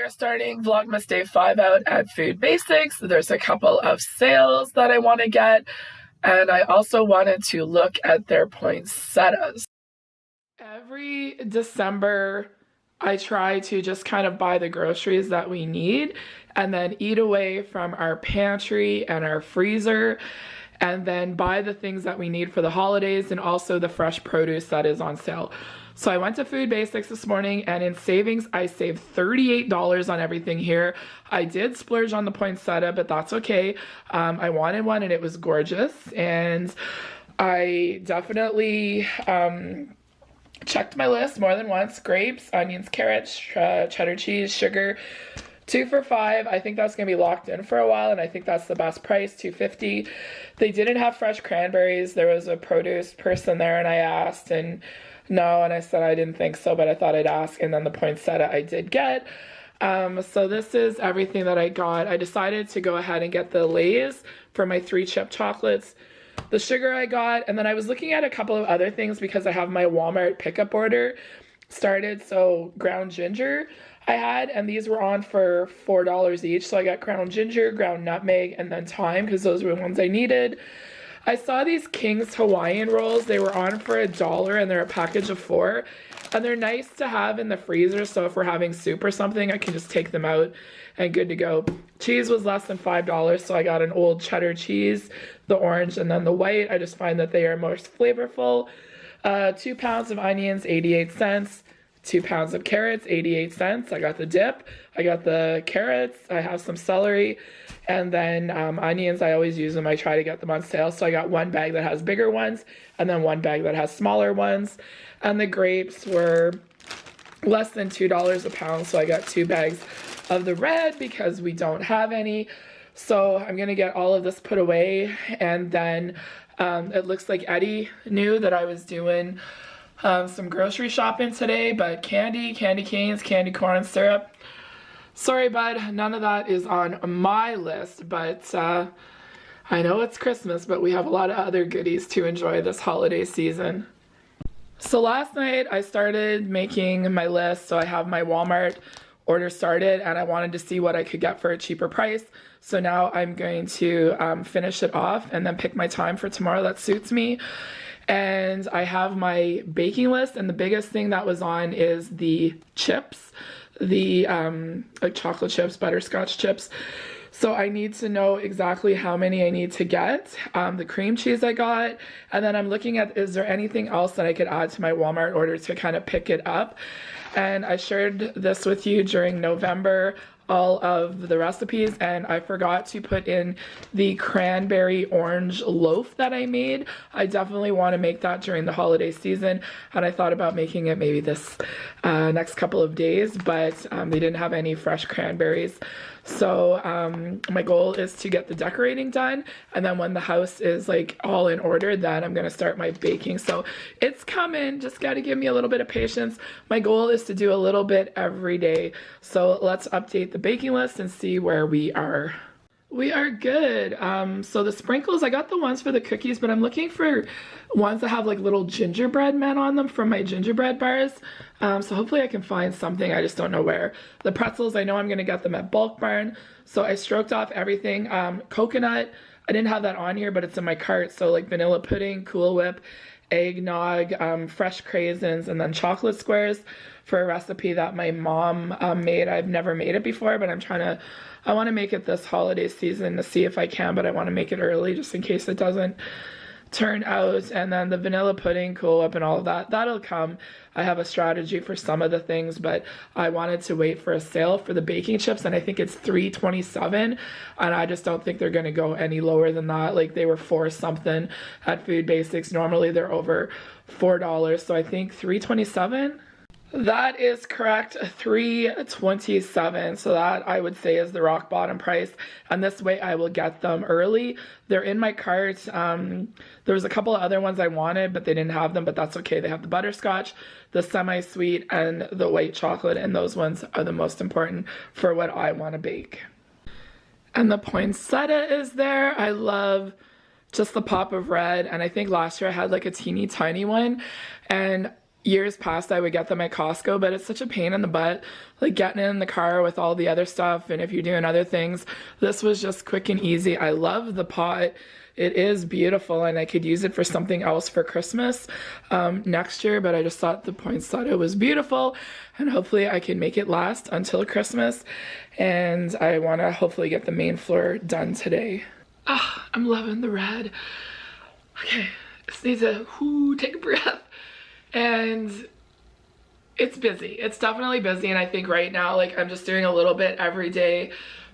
are starting Vlogmas Day 5 out at Food Basics. There's a couple of sales that I want to get, and I also wanted to look at their poinsettias. Every December, I try to just kind of buy the groceries that we need and then eat away from our pantry and our freezer, and then buy the things that we need for the holidays and also the fresh produce that is on sale. So I went to Food Basics this morning, and in savings, I saved $38 on everything here. I did splurge on the poinsettia, but that's okay. I wanted one and it was gorgeous. And I definitely checked my list more than once. Grapes, onions, carrots, cheddar cheese, sugar. 2 for $5. I think that's gonna be locked in for a while, and I think that's the best price, $2.50. They didn't have fresh cranberries. There was a produce person there, and I asked, and no, and I said I didn't think so, but I thought I'd ask. And then the poinsettia I did get. So this is everything that I got. I decided to go ahead and get the Lay's for my 3 chip chocolates. The sugar I got, and then I was looking at a couple of other things because I have my Walmart pickup order started. So ground ginger I had, and these were on for $4 each. So I got ground ginger, ground nutmeg, and then thyme because those were the ones I needed. I saw these King's Hawaiian rolls. They were on for $1, and they're a package of 4. And they're nice to have in the freezer, so if we're having soup or something, I can just take them out and good to go. Cheese was less than $5, so I got an old cheddar cheese, the orange, and then the white. I just find that they are most flavorful. 2 pounds of onions, 88 cents. 2 pounds of carrots, 88 cents. I got the dip. I got the carrots. I have some celery. And then onions, I always use them. I try to get them on sale. So I got 1 bag that has bigger ones and then 1 bag that has smaller ones. And the grapes were less than $2 a pound. So I got 2 bags of the red because we don't have any. So I'm going to get all of this put away. And then it looks like Eddie knew that I was doing some grocery shopping today, but candy canes, candy corn syrup. Sorry, bud, none of that is on my list, but I know it's Christmas, but we have a lot of other goodies to enjoy this holiday season. So last night I started making my list, so I have my Walmart order started, and I wanted to see what I could get for a cheaper price. So now I'm going to finish it off and then pick my time for tomorrow that suits me. And I have my baking list, and the biggest thing that was on is the chips, the like chocolate chips, butterscotch chips. So I need to know exactly how many I need to get, the cream cheese I got, and then I'm looking at, is there anything else that I could add to my Walmart order to kind of pick it up. And I shared this with you during November, all of the recipes, and I forgot to put in the cranberry orange loaf that I made. I definitely want to make that during the holiday season, and I thought about making it maybe this next couple of days, but they didn't have any fresh cranberries. So my goal is to get the decorating done, and then when the house is like all in order, then I'm gonna start my baking. So it's coming, just gotta give me a little bit of patience. My goal is to do a little bit every day. So let's update the baking list and see where we are. We are good. So the sprinkles, I got the ones for the cookies, but I'm looking for ones that have like little gingerbread men on them from my gingerbread bars. So hopefully I can find something, I just don't know where. The pretzels, I know I'm gonna get them at Bulk Barn. So I stroked off everything. Coconut, I didn't have that on here, but it's in my cart. So like vanilla pudding, Cool Whip, eggnog, fresh craisins, and then chocolate squares for a recipe that my mom made. I've never made it before, but I want to make it this holiday season to see if I can, but I want to make it early just in case it doesn't turn out. And then the vanilla pudding, Cool Whip, and all of that, that'll come. I have a strategy for some of the things, but I wanted to wait for a sale for the baking chips, and I think it's $3.27, and I just don't think they're going to go any lower than that. Like, they were $4 something at Food Basics. Normally they're over $4, so I think $3.27. That is correct, $3.27. So that I would say is the rock bottom price. And this way I will get them early. They're in my cart. There was a couple of other ones I wanted, but they didn't have them, but that's okay. They have the butterscotch, the semi-sweet, and the white chocolate, and those ones are the most important for what I want to bake. And the poinsettia is there. I love just the pop of red, and I think last year I had like a teeny tiny one, and years past I would get them at Costco, but it's such a pain in the butt, like getting in the car with all the other stuff, and if you're doing other things. This was just quick and easy. I love the pot. It is beautiful, and I could use it for something else for Christmas next year, but I just thought the poinsettia was beautiful, and hopefully I can make it last until Christmas, and I want to hopefully get the main floor done today. Ah, I'm loving the red. Okay, just need to take a breath. And it's busy. It's definitely busy, and I think right now, like, I'm just doing a little bit every day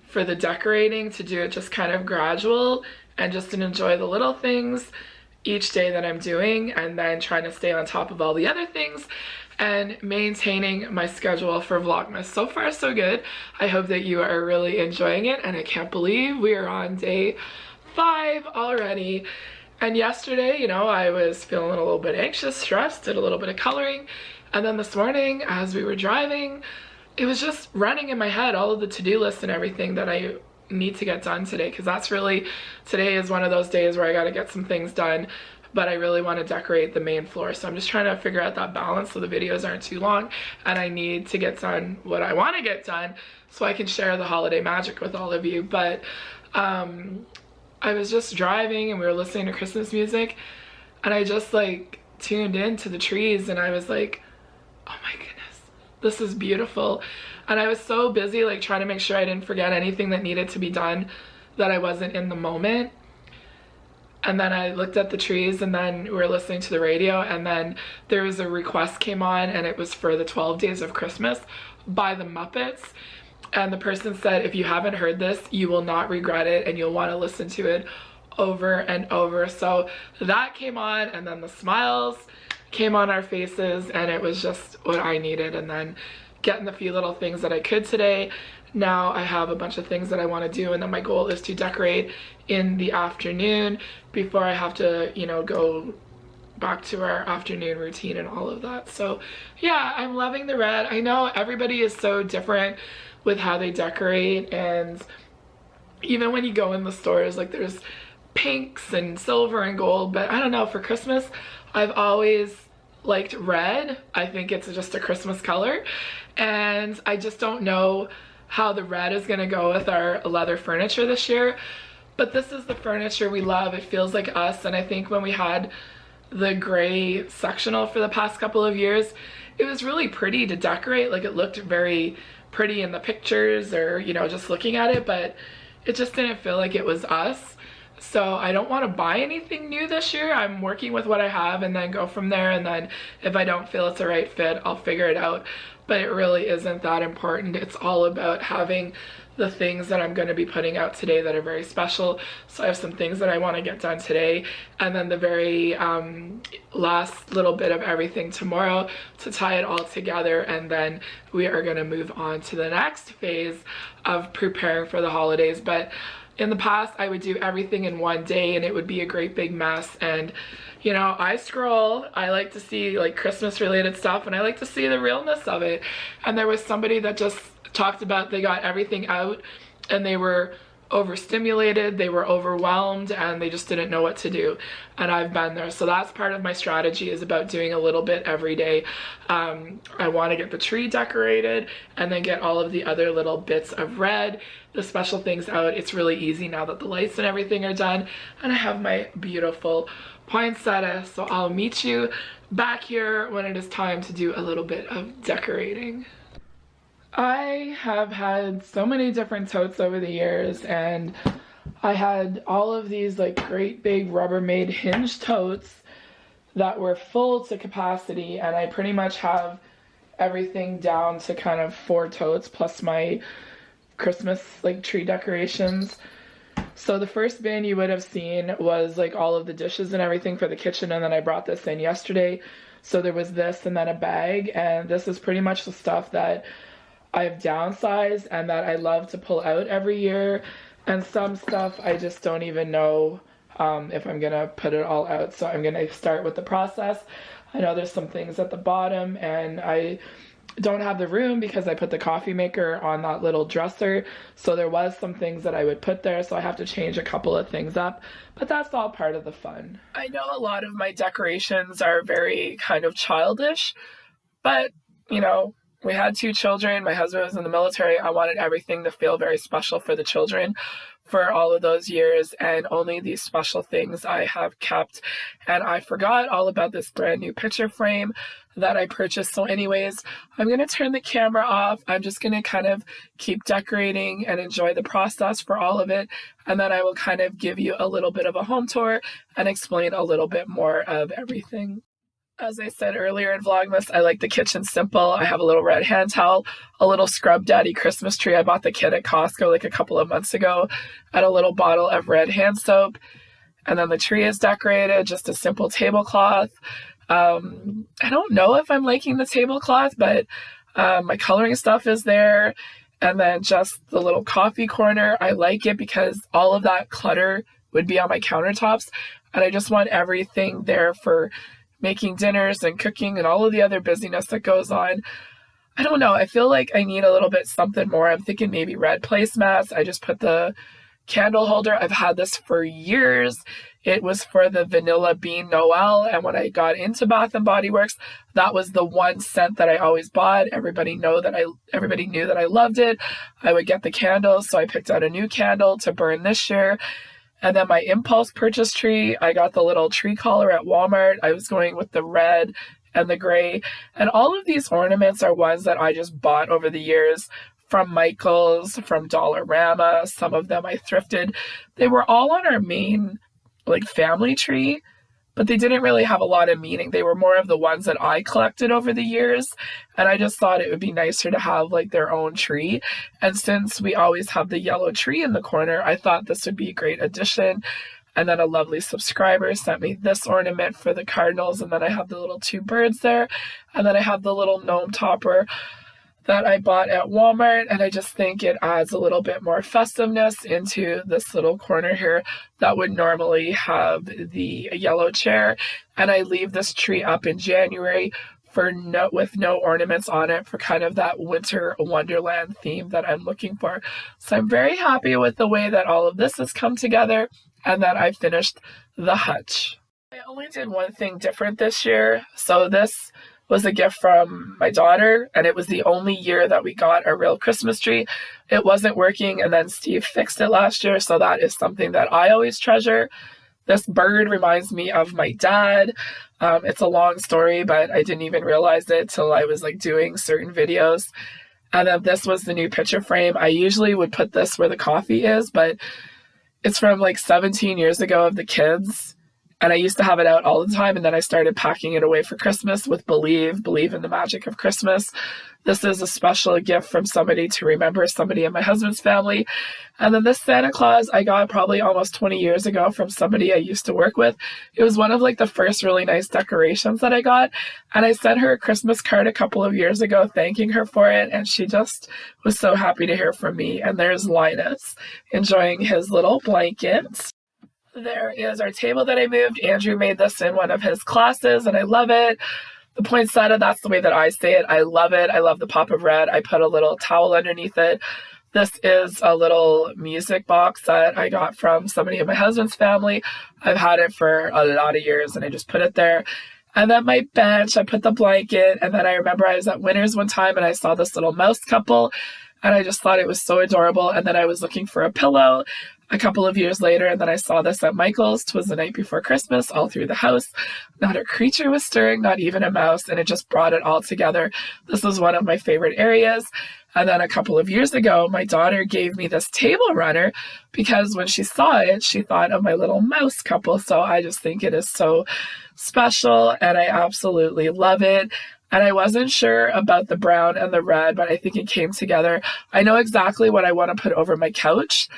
for the decorating, to do it just kind of gradual and just to enjoy the little things each day that I'm doing, and then trying to stay on top of all the other things and maintaining my schedule for Vlogmas. So far, so good. I hope that you are really enjoying it, and I can't believe we are on day 5 already. And yesterday, you know, I was feeling a little bit anxious, stressed, did a little bit of coloring. And then this morning, as we were driving, it was just running in my head, all of the to-do lists and everything that I need to get done today. Because that's really, today is one of those days where I got to get some things done, but I really want to decorate the main floor. So I'm just trying to figure out that balance so the videos aren't too long, and I need to get done what I want to get done so I can share the holiday magic with all of you. But I was just driving and we were listening to Christmas music, and I just like tuned into the trees, and I was like, oh my goodness, this is beautiful. And I was so busy like trying to make sure I didn't forget anything that needed to be done, that I wasn't in the moment. And then I looked at the trees, and then we were listening to the radio, and then there was a request came on, and it was for the 12 Days of Christmas by the Muppets. And the person said, if you haven't heard this, you will not regret it, and you'll want to listen to it over and over. So that came on, and then the smiles came on our faces, and it was just what I needed. And then getting the few little things that I could today. Now I have a bunch of things that I want to do, and then my goal is to decorate in the afternoon before I have to, you know, go back to our afternoon routine and all of that. So yeah, I'm loving the red. I know everybody is so different with how they decorate, and even when you go in the stores, like, there's pinks and silver and gold, but I don't know, for Christmas I've always liked red. I think it's just a Christmas color, and I just don't know how the red is gonna go with our leather furniture this year. But this is the furniture we love. It feels like us, and I think when we had the gray sectional for the past couple of years, it was really pretty to decorate. Like, it looked very pretty in the pictures, or, you know, just looking at it, but it just didn't feel like it was us. So I don't want to buy anything new this year. I'm working with what I have and then go from there, and then if I don't feel it's the right fit, I'll figure it out. But it really isn't that important. It's all about having the things that I'm going to be putting out today that are very special. So I have some things that I want to get done today, and then the very last little bit of everything tomorrow to tie it all together, and then we are going to move on to the next phase of preparing for the holidays. But in the past, I would do everything in one day, and it would be a great big mess. And you know, I scroll, I like to see like Christmas related stuff, and I like to see the realness of it. And there was somebody that just talked about they got everything out, and they were overstimulated, they were overwhelmed, and they just didn't know what to do. And I've been there. So that's part of my strategy, is about doing a little bit every day. I want to get the tree decorated, and then get all of the other little bits of red, the special things out. It's really easy now that the lights and everything are done, and I have my beautiful poinsettia. So I'll meet you back here when it is time to do a little bit of decorating. I have had so many different totes over the years, and I had all of these like great big Rubbermaid hinge totes that were full to capacity, and I pretty much have everything down to kind of 4 totes plus my Christmas like tree decorations. So the first bin you would have seen was like all of the dishes and everything for the kitchen, and then I brought this in yesterday. So there was this and then a bag, and this is pretty much the stuff that I've downsized and that I love to pull out every year, and some stuff I just don't even know if I'm gonna put it all out. So I'm gonna start with the process. I know there's some things at the bottom, and I don't have the room because I put the coffee maker on that little dresser. So there was some things that I would put there. So I have to change a couple of things up, but that's all part of the fun. I know a lot of my decorations are very kind of childish, but you know, we had 2 children. My husband was in the military. I wanted everything to feel very special for the children for all of those years, and only these special things I have kept. And I forgot all about this brand new picture frame that I purchased. So anyways, I'm going to turn the camera off. I'm just going to kind of keep decorating and enjoy the process for all of it. And then I will kind of give you a little bit of a home tour and explain a little bit more of everything. As I said earlier in Vlogmas, I like the kitchen simple. I have a little red hand towel, a little Scrub Daddy Christmas tree. I bought the kit at Costco like a couple of months ago, and a little bottle of red hand soap. And then the tree is decorated, just a simple tablecloth. I don't know if I'm liking the tablecloth, but my coloring stuff is there. And then just the little coffee corner. I like it because all of that clutter would be on my countertops. And I just want everything there for making dinners and cooking and all of the other busyness that goes on. I don't know. I feel like I need a little bit something more. I'm thinking maybe red placemats. I just put the candle holder. I've had this for years. It was for the Vanilla Bean Noel. And when I got into Bath and Body Works, that was the one scent that I always bought. Everybody knew that I loved it. I would get the candles. So I picked out a new candle to burn this year. And then my impulse purchase tree, I got the little tree collar at Walmart. I was going with the red and the gray. And all of these ornaments are ones that I just bought over the years from Michael's, from Dollarama. Some of them I thrifted. They were all on our main family tree, but they didn't really have a lot of meaning. They were more of the ones that I collected over the years. And I just thought it would be nicer to have their own tree. And since we always have the yellow tree in the corner, I thought this would be a great addition. And then a lovely subscriber sent me this ornament for the cardinals. And then I have the little 2 birds there. And then I have the little gnome topper that I bought at Walmart, and I just think it adds a little bit more festiveness into this little corner here that would normally have the yellow chair. And I leave this tree up in January with no ornaments on it, for kind of that winter wonderland theme that I'm looking for. So I'm very happy with the way that all of this has come together and that I finished the hutch. I only did one thing different this year. So this was a gift from my daughter, and it was the only year that we got a real Christmas tree. It wasn't working, and then Steve fixed it last year, so that is something that I always treasure. This bird reminds me of my dad. It's a long story, but I didn't even realize it till I was doing certain videos. And then this was the new picture frame. I usually would put this where the coffee is, but it's from 17 years ago of the kids. And I used to have it out all the time, and then I started packing it away for Christmas with Believe in the Magic of Christmas. This is a special gift from somebody to remember somebody in my husband's family. And then this Santa Claus I got probably almost 20 years ago from somebody I used to work with. It was one of the first really nice decorations that I got. And I sent her a Christmas card a couple of years ago thanking her for it. And she just was so happy to hear from me. And there's Linus enjoying his little blanket. There is our table that I moved. Andrew made this in one of his classes, and I love it. The poinsettia, that's the way that I say it. I love it. I love the pop of red. I put a little towel underneath it. This is a little music box that I got from somebody in my husband's family. I've had it for a lot of years, and I just put it there. And then my bench, I put the blanket. And then I remember I was at Winners one time, and I saw this little mouse couple, and I just thought it was so adorable. And then I was looking for a pillow a couple of years later, and then I saw this at Michael's. 'Twas the night before Christmas, all through the house. Not a creature was stirring, not even a mouse, and it just brought it all together. This was one of my favorite areas. And then a couple of years ago, my daughter gave me this table runner because when she saw it, she thought of my little mouse couple. So I just think it is so special, and I absolutely love it. And I wasn't sure about the brown and the red, but I think it came together. I know exactly what I want to put over my couch.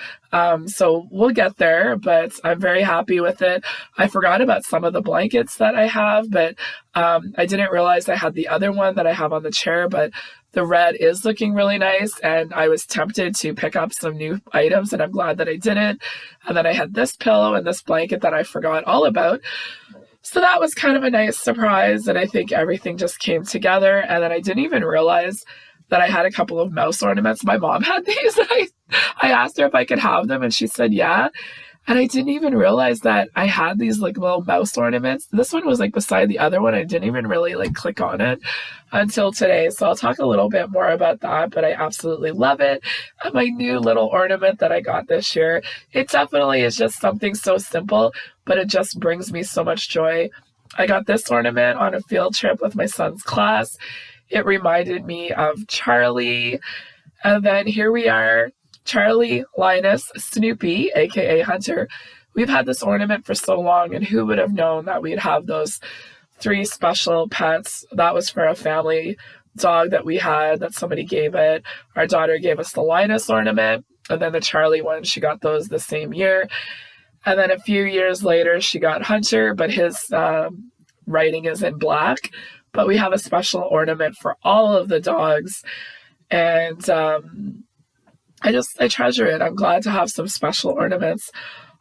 So we'll get there, but I'm very happy with it. I forgot about some of the blankets that I have, but I didn't realize I had the other one that I have on the chair, but the red is looking really nice. And I was tempted to pick up some new items, and I'm glad that I didn't. And then I had this pillow and this blanket that I forgot all about. So that was kind of a nice surprise, and I think everything just came together. And then I didn't even realize that I had a couple of mouse ornaments. My mom had these, and I asked her if I could have them, and she said yeah. And I didn't even realize that I had these like little mouse ornaments. This one was like beside the other one. I didn't even really like click on it until today. So I'll talk a little bit more about that, but I absolutely love it. And my new little ornament that I got this year, it definitely is just something so simple, but it just brings me so much joy. I got this ornament on a field trip with my son's class. It reminded me of Charlie. And then here we are, Charlie, Linus, Snoopy, aka Hunter. We've had this ornament for so long, and who would have known that we'd have those three special pets? That was for a family dog that we had, that somebody gave it. Our daughter gave us the Linus ornament, and then the Charlie one, she got those the same year. And then a few years later, she got Hunter, but his writing is in black. But we have a special ornament for all of the dogs. And I treasure it. I'm glad to have some special ornaments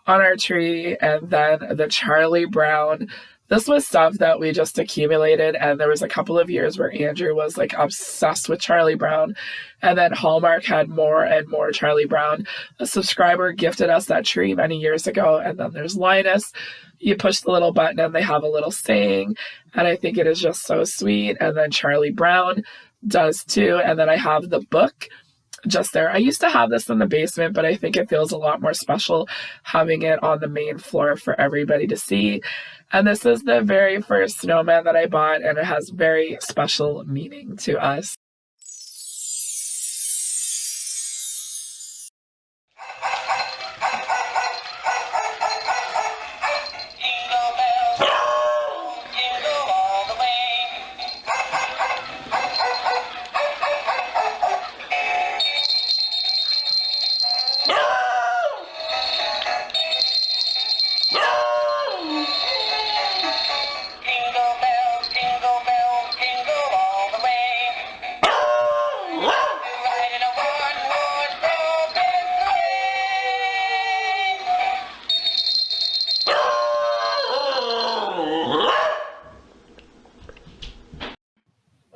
on our tree. And then the Charlie Brown. This was stuff that we just accumulated, and there was a couple of years where Andrew was like obsessed with Charlie Brown, and then Hallmark had more and more Charlie Brown. A subscriber gifted us that tree many years ago, and then there's Linus. You push the little button and they have a little saying, and I think it is just so sweet. And then Charlie Brown does too, and then I have the book just there. I used to have this in the basement, but I think it feels a lot more special having it on the main floor for everybody to see. And this is the very first snowman that I bought, and it has very special meaning to us.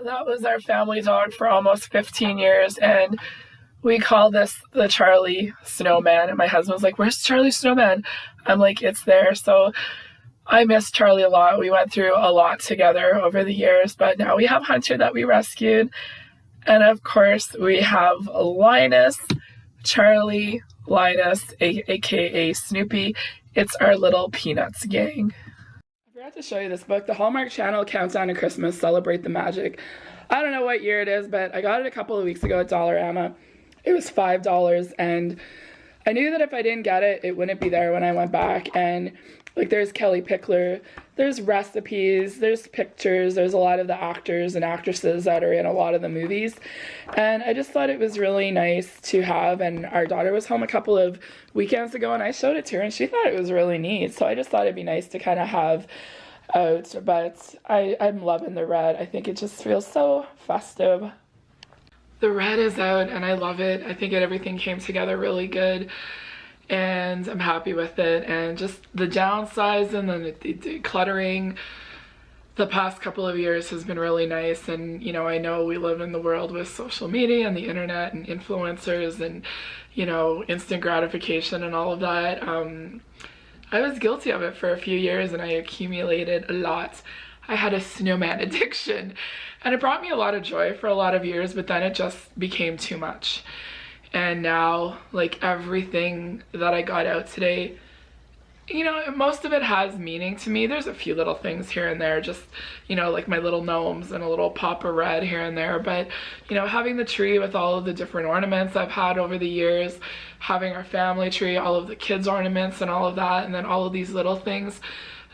That was our family dog for almost 15 years, and we call this the Charlie Snowman. And my husband's like, "Where's Charlie Snowman?" I'm like, "It's there." So I miss Charlie a lot. We went through a lot together over the years, but now we have Hunter that we rescued. And of course, we have Linus, Charlie, Linus, aka Snoopy. It's our little Peanuts gang. I forgot to show you this book, the Hallmark Channel Countdown to Christmas, Celebrate the Magic. I don't know what year it is, but I got it a couple of weeks ago at Dollarama. It was $5, and I knew that if I didn't get it, it wouldn't be there when I went back. And like, there's Kelly Pickler, there's recipes, there's pictures, there's a lot of the actors and actresses that are in a lot of the movies. And I just thought it was really nice to have, and our daughter was home a couple of weekends ago, and I showed it to her, and she thought it was really neat. So I just thought it'd be nice to kind of have out, but I'm loving the red. I think it just feels so festive. The red is out, and I love it. I think everything came together really good, and I'm happy with it. And just the downsizing and the decluttering the past couple of years has been really nice. And you know, I know we live in the world with social media and the internet and influencers and, you know, instant gratification and all of that. I was guilty of it for a few years, and I accumulated a lot. I had a snowman addiction, and it brought me a lot of joy for a lot of years, but then it just became too much. And now, like, everything that I got out today, you know, most of it has meaning to me. There's a few little things here and there, just, you know, like my little gnomes and a little pop of red here and there. But, you know, having the tree with all of the different ornaments I've had over the years, having our family tree, all of the kids' ornaments and all of that, and then all of these little things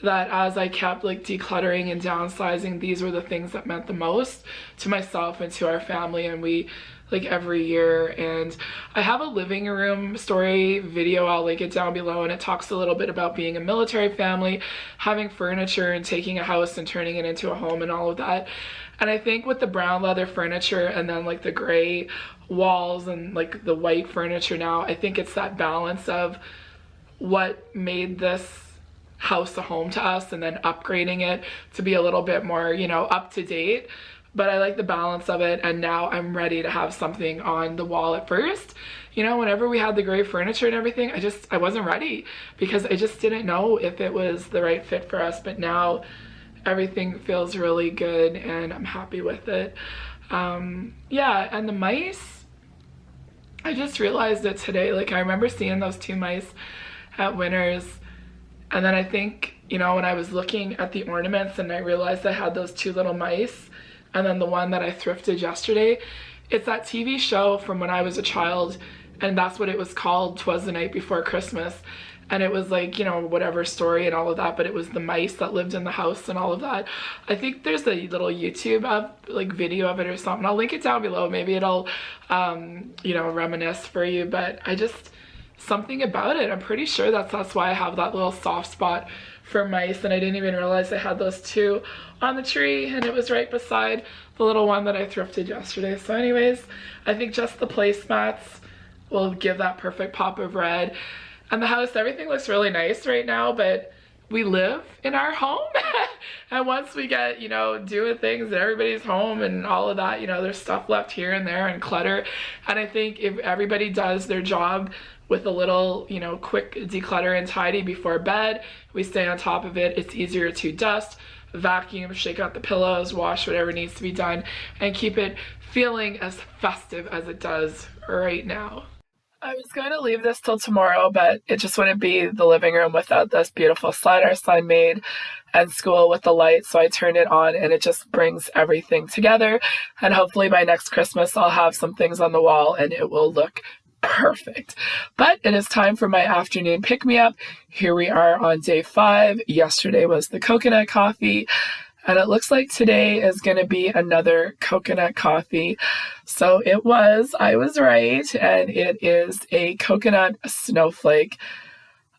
that as I kept like decluttering and downsizing, these were the things that meant the most to myself and to our family. And we, like, every year. And I have a living room story video, I'll link it down below, and it talks a little bit about being a military family, having furniture and taking a house and turning it into a home and all of that. And I think with the brown leather furniture and then like the gray walls and like the white furniture now, I think it's that balance of what made this house a home to us and then upgrading it to be a little bit more, you know, up to date. But I like the balance of it, and now I'm ready to have something on the wall. At first, you know, whenever we had the gray furniture and everything, I wasn't ready because I just didn't know if it was the right fit for us. But now everything feels really good and I'm happy with it. Yeah, and the mice, I just realized it today. Like, I remember seeing those 2 mice at Winners, and then I think, you know, when I was looking at the ornaments and I realized I had those 2 little mice, and then the one that I thrifted yesterday, it's that TV show from when I was a child, and that's what it was called, 'Twas the Night Before Christmas. And it was like, you know, whatever story and all of that, but it was the mice that lived in the house and all of that. I think there's a little YouTube like video of it or something. I'll link it down below. Maybe it'll, you know, reminisce for you. But I just, something about it. I'm pretty sure that's why I have that little soft spot for mice. And I didn't even realize I had those 2 on the tree, and it was right beside the little one that I thrifted yesterday. So anyways, I think just the placemats will give that perfect pop of red. And the house, everything looks really nice right now, but we live in our home. And once we get, you know, doing things and everybody's home and all of that, you know, there's stuff left here and there and clutter. And I think if everybody does their job with a little, you know, quick declutter and tidy before bed, we stay on top of it, it's easier to dust, vacuum, shake out the pillows, wash whatever needs to be done, and keep it feeling as festive as it does right now. I was going to leave this till tomorrow, but it just wouldn't be the living room without this beautiful slide our son made and school with the lights. So I turned it on and it just brings everything together. And hopefully by next Christmas, I'll have some things on the wall and it will look perfect. But it is time for my afternoon pick-me-up. Here we are on day 5. Yesterday was the coconut coffee. And it looks like today is going to be another coconut coffee. So I was right, and it is a coconut snowflake.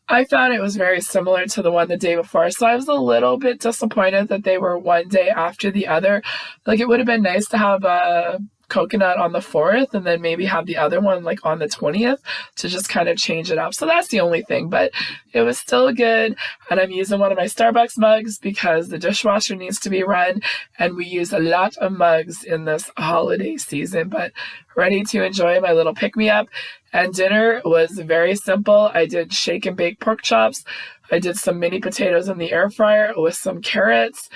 I found it was very similar to the one the day before, so I was a little bit disappointed that they were one day after the other. Like, it would have been nice to have a coconut on the 4th and then maybe have the other one like on the 20th to just kind of change it up. So that's the only thing, but it was still good. And I'm using one of my Starbucks mugs because the dishwasher needs to be run and we use a lot of mugs in this holiday season. But ready to enjoy my little pick-me-up. And dinner was very simple. I did shake and bake pork chops. I did some mini potatoes in the air fryer with some carrots.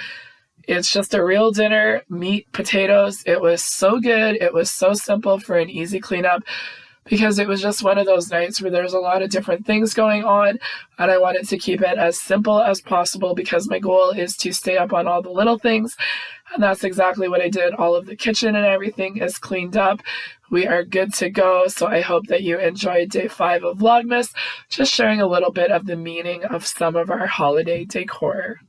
It's just a real dinner, meat, potatoes. It was so good. It was so simple for an easy cleanup because it was just one of those nights where there's a lot of different things going on, and I wanted to keep it as simple as possible because my goal is to stay up on all the little things, and that's exactly what I did. All of the kitchen and everything is cleaned up. We are good to go, so I hope that you enjoyed day 5 of Vlogmas, just sharing a little bit of the meaning of some of our holiday decor.